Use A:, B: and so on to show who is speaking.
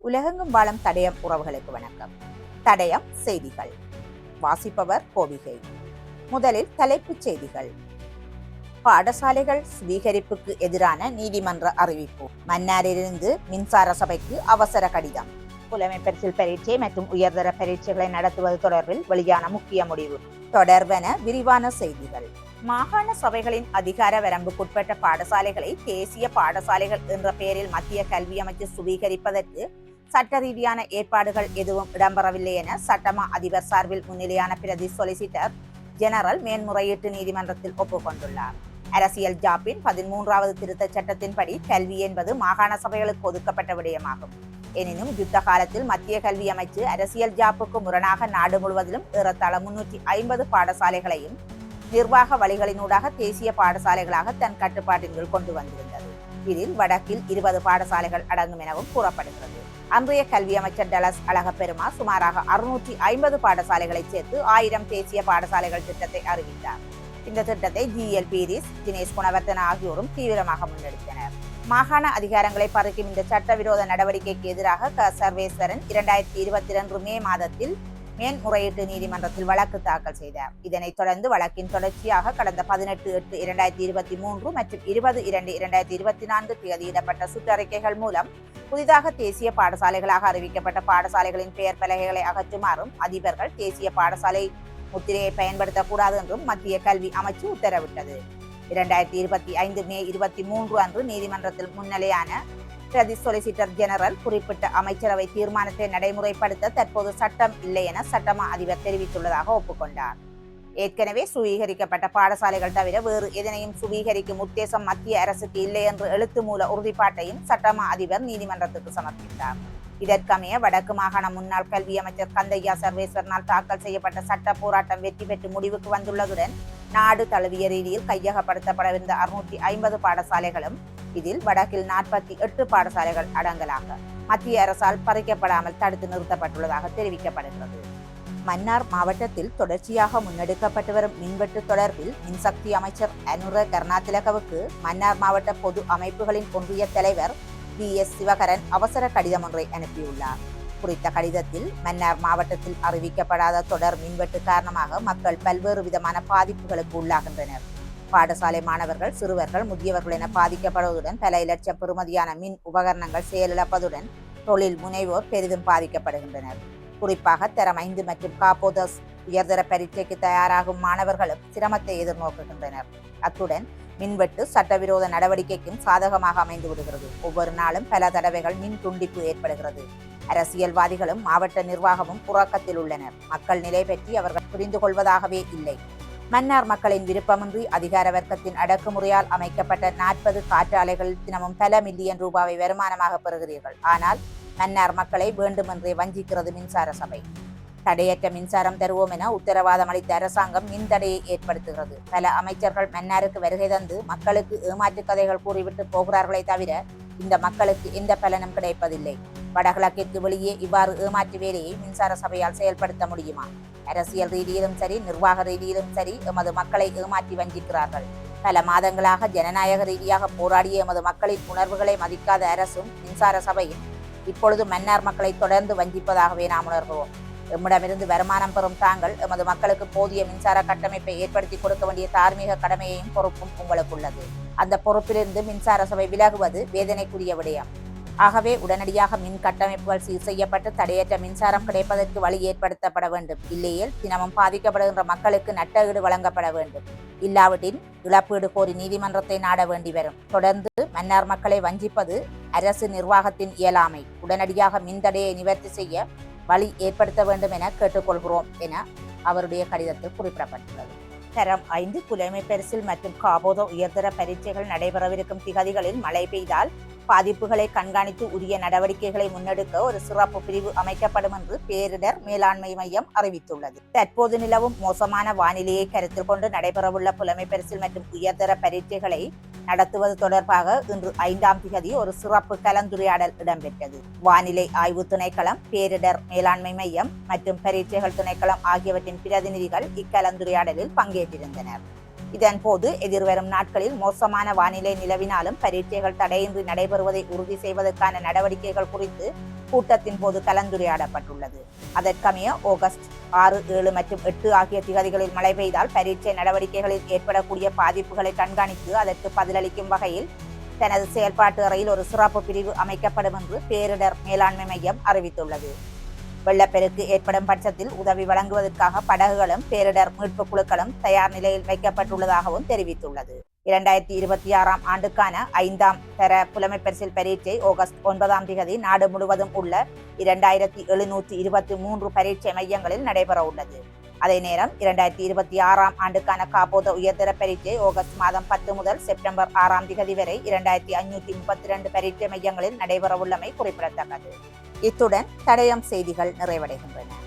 A: உலகெங்கும் வாழும் தடயம் உறவுகளுக்கு வணக்கம். தடயம் செய்திகள் வாசிப்பவர் கோபிகை. முதலில் தலைப்புச் செய்திகள். பாடசாலைகள் சுவீகரிப்புக்கு எதிரான நீதிமன்ற அறிவிப்பு. மன்னாரிலிருந்து மின்சார சபைக்கு அவசர கடிதம். புலமை பரிசில் பரீட்சை மற்றும் உயர்தர பரீட்சைகளை நடத்துவது தொடர்பில் வெளியான முக்கிய முடிவு தொடர்பென விரிவான செய்திகள். மாகாண சபைகளின் அதிகார வரம்புக்குட்பட்ட பாடசாலைகளை தேசிய பாடசாலைகள் என்ற பெயரில் மத்திய கல்வி அமைச்சு சுவீகரிப்பதற்கு சட்ட ரீதியான ஏற்பாடுகள் எதுவும் இடம்பெறவில்லை என சட்டமா அதிபர் சார்பில் முன்னிலையான பிரதி சொலிசிட்டர் ஜெனரல் மேன்முறையீட்டு நீதிமன்றத்தில் ஒப்புக்கொண்டுள்ளார். அரசியல் ஜாப்பின் 13வது திருத்தச் சட்டத்தின்படி கல்வி என்பது மாகாண சபைகளுக்கு ஒதுக்கப்பட்ட விடயமாகும். எனினும் யுத்த காலத்தில் மத்திய கல்வி அமைச்சு அரசியல் ஜாப்புக்கு முரணாக நாடு முழுவதிலும் ஏறத்தாழ 350 பாடசாலைகளையும் நிர்வாக வழிகளினூடாக தேசிய பாடசாலைகளாக தன் கட்டுப்பாட்டின் கீழ் கொண்டு வந்திருந்தது. இதில் வடக்கில் 20 பாடசாலைகள் அடங்கும் எனவும் கூறப்படுகிறது. அன்றைய கல்வி அமைச்சர் டலஸ் அழகப்பெருமா சுமாராக 650 பாடசாலைகளை சேர்த்து 1000 தேசிய பாடசாலைகள் திட்டத்தை அறிவித்தார். இந்த திட்டத்தை GL பீரிஸ், தினேஷ் குணவர்த்தன ஆகியோரும் தீவிரமாக முன்னெடுத்தனர். மாகாண அதிகாரங்களை பறிக்கும் இந்த சட்டவிரோத நடவடிக்கைக்கு எதிராக சர்வேஸ்வரன் 2022 மே மாதத்தில் மேன்முறையீட்டு நீதிமன்றத்தில் வழக்கு தாக்கல் செய்தார். இதனைத் தொடர்ந்து வழக்கின் தொடர்ச்சியாக கடந்த 18/8/2023 மற்றும் 20/2/2024 தேதியிடப்பட்ட சுற்றறிக்கைகள் மூலம் புதிதாக தேசிய பாடசாலைகளாக அறிவிக்கப்பட்ட பாடசாலைகளின் பெயர் பலகைகளை அகற்றுமாறும் அதிபர்கள் தேசிய பாடசாலை முத்திரையை பயன்படுத்தக்கூடாது என்றும் மத்திய கல்வி அமைச்சு உத்தரவிட்டது. 2025 மே 23 அன்று நீதிமன்றத்தில் முன்னிலையான பிரதி சொலிசிட்டர் ஜெனரல் குறிப்பிட்ட அமைச்சரவை தீர்மானத்தை நடைமுறைப்படுத்த தற்போது சட்டம் இல்லை என சட்டமா அதிபர் தெரிவித்துள்ளதாக ஒப்புக்கொண்டார். ஏற்கனவே சுவீகரிக்கப்பட்ட பாடசாலைகள் தவிர வேறு எதனையும் சுவீகரிக்கும் உத்தேசம் மத்திய அரசுக்கு இல்லை என்று எழுத்து மூல உறுதிப்பாட்டையும் சட்டமா அதிபர் நீதிமன்றத்துக்கு சமர்ப்பித்தார். இதற்கமைய வடக்கு மாகாண முன்னாள் கல்வி அமைச்சர் கந்தையா சர்வேஸ்வரனால் தாக்கல் செய்யப்பட்ட சட்ட போராட்டம் வெற்றி பெற்று முடிவுக்கு வந்துள்ளதுடன் நாடு தழுவிய ரீதியில் கையகப்படுத்தப்படவிருந்த 650 பாடசாலைகளும் இதில் வடக்கில் 48 பாடசாலைகள் அடங்கலாக மத்திய அரசால் பறிக்கப்படாமல் தடுத்து நிறுத்தப்பட்டுள்ளதாக தெரிவிக்கப்படுகிறது. மன்னார் மாவட்டத்தில் தொடர்ச்சியாக முன்னெடுக்கப்பட்டு வரும் மின்வெட்டு தொடர்பில் மின்சக்தி அமைச்சர் அனுர கருணாதிலகவுக்கு மன்னார் மாவட்ட பொது அமைப்புகளின் ஒன்றிய தலைவர் VS சிவகரன் அவசர கடிதம் ஒன்றை அனுப்பியுள்ளார். குறித்த கடிதத்தில் மன்னார் மாவட்டத்தில் அறிவிக்கப்படாத தொடர் மின்வெட்டு காரணமாக மக்கள் பல்வேறு விதமான பாதிப்புகளுக்கு உள்ளாகின்றனர். பாடசாலை மாணவர்கள், சிறுவர்கள், முதியவர்கள் என பாதிக்கப்படுவதுடன் பல இலட்சம் பெறுமதியான மின் உபகரணங்கள் செயலிழப்பதுடன் தொழில் முனைவோர் பெரிதும் பாதிக்கப்படுகின்றனர். குறிப்பாக தரம் 5 மற்றும் காப்போதஸ் உயர்தர பரீட்சைக்கு தயாராகும் மாணவர்களும் சிரமத்தை எதிர்நோக்குகின்றனர். அத்துடன் மின்வெட்டு சட்டவிரோத நடவடிக்கைக்கும் சாதகமாக அமைந்து விடுகிறது. ஒவ்வொரு நாளும் பல தடவைகள் மின் துண்டிப்பு ஏற்படுகிறது. அரசியல்வாதிகளும் மாவட்ட நிர்வாகமும் உறக்கத்தில் உள்ளனர். மக்கள் நிலை பற்றி அவர்கள் புரிந்து கொள்வதாகவே இல்லை. மன்னார் மக்களின் விருப்பமின்றி அதிகார வர்க்கத்தின் அடக்குமுறையால் அமைக்கப்பட்ட 40 காற்றாலைகளில் தினமும் பல மில்லியன் ரூபாவை வருமானமாக பெறுகிறீர்கள். ஆனால் மன்னார் மக்களை வேண்டுமென்றே வஞ்சிக்கிறது மின்சார சபை. தடையற்ற மின்சாரம் தருவோம் என உத்தரவாதம் அளித்த அரசாங்கம் மின் தடையை ஏற்படுத்துகிறது. பல அமைச்சர்கள் மன்னாருக்கு வருகை தந்து மக்களுக்கு ஏமாற்று கதைகள் கூறிவிட்டு போகிறார்களே தவிர இந்த மக்களுக்கு எந்த பலனும் கிடைப்பதில்லை. வடகிழக்கிற்கு வெளியே இவ்வாறு ஏமாற்று வேலையை மின்சார சபையால் செயல்படுத்த முடியுமா? அரசியல் ரீதியிலும் சரி, நிர்வாக ரீதியிலும் சரி எமது மக்களை ஏமாற்றி வஞ்சிக்கிறார்கள். பல மாதங்களாக ஜனநாயக ரீதியாக போராடிய எமது மக்களின் உணர்வுகளை மதிக்காத அரசும் மின்சார சபையும் இப்பொழுது மன்னார் மக்களை தொடர்ந்து வஞ்சிப்பதாகவே நாம் உணர்கிறோம். எம்மிடமிருந்து வருமானம் பெறும் தாங்கள் எமது மக்களுக்கு போதிய மின்சார கட்டமைப்பை ஏற்படுத்தி கொடுக்க வேண்டிய தார்மீக கடமையையும் பொறுப்பும் உங்களுக்கு உள்ளது. அந்த பொறுப்பிலிருந்து மின்சார சபை விலகுவது வேதனைக்குரிய விடயம். ஆகவே உடனடியாக மின் கட்டமைப்புகள் சீர் செய்யப்பட்டு தடையற்ற மின்சாரம் கிடைப்பதற்கு வழி ஏற்படுத்தப்பட வேண்டும். இல்லையேல் தினமும் பாதிக்கப்படுகின்ற மக்களுக்கு நட்டஈடு வழங்கப்பட வேண்டும். இல்லாவிட்டின் இழப்பீடு கோரி நீதிமன்றத்தை நாட வேண்டி வரும். தொடர்ந்து மன்னார் மக்களை வஞ்சிப்பது அரசு நிர்வாகத்தின் இயலாமை. உடனடியாக மின் தடையை நிவர்த்தி செய்ய வழி ஏற்படுத்த வேண்டும் என கேட்டுக்கொள்கிறோம் என அவருடைய கடிதத்தில் குறிப்பிடப்பட்டுள்ளது. தரம் 5 புலமை பரிசில் மற்றும் காபோத உயர்தர பரீட்சைகள் நடைபெறவிருக்கும் திகதிகளில் மழை பெய்தால் பாதிப்புகளை கண்காணித்து உரிய நடவடிக்கைகளை முன்னெடுக்க ஒரு சிறப்பு பிரிவு அமைக்கப்படும் என்று பேரிடர் மேலாண்மை மையம் அறிவித்துள்ளது. தற்போது நிலவும் மோசமான வானிலையை கருத்தில் கொண்டு நடைபெறவுள்ள புலமை பரிசில் மற்றும் உயர்தர பரீட்சைகளை நடத்துவது தொடர்பாக இன்று 5ஆம் திகதி ஒரு சிறப்பு கலந்துரையாடல் இடம்பெற்றது. வானிலை ஆய்வு திணைக்களம், பேரிடர் மேலாண்மை மையம் மற்றும் பரீட்சைகள் திணைக்களம் ஆகியவற்றின் பிரதிநிதிகள் இக்கலந்துரையாடலில் பங்கேற்றிருந்தனர். இதன்போது எதிர்வரும் நாட்களில் மோசமான வானிலை நிலவினாலும் பரீட்சைகள் தடையின்றி நடைபெறுவதை உறுதி செய்வதற்கான நடவடிக்கைகள் குறித்து கூட்டத்தின் போது கலந்துரையாடப்பட்டுள்ளது. அதற்கமைய ஆகஸ்ட் 6, 7 மற்றும் 8 ஆகிய திகதிகளில் மழை பெய்தால் பரீட்சை நடவடிக்கைகளில் ஏற்படக்கூடிய பாதிப்புகளை கண்காணித்து அதற்கு பதிலளிக்கும் வகையில் தனது செயல்பாட்டு அறையில் ஒரு சிறப்பு பிரிவு அமைக்கப்படும் என்று பேரிடர் மேலாண்மை மையம் அறிவித்துள்ளது. வெள்ளப்பெருக்கு ஏற்படும் பட்சத்தில் உதவி வழங்குவதற்காக படகுகளும் பேரிடர் மீட்பு குழுக்களும் தயார் நிலையில் வைக்கப்பட்டுள்ளதாகவும் தெரிவித்துள்ளது. 2026 ஆண்டுக்கான 5ஆம் தர புலமைப்பரிசில் பரீட்சை ஆகஸ்ட் 9ஆம் தேதி நாடு முழுவதும் உள்ள 2723 பரீட்சை மையங்களில் நடைபெற உள்ளது. அதே நேரம் 2026 ஆண்டுக்கான காப்போத உயர்தர பரீட்சை ஆகஸ்ட் மாதம் 10 முதல் செப்டம்பர் 6ஆம் தேதி வரை 2532 பரீட்சை மையங்களில் நடைபெற உள்ளமை குறிப்பிடத்தக்கது. இத்துடன் தடயம் செய்திகள் நிறைவடைகின்றன.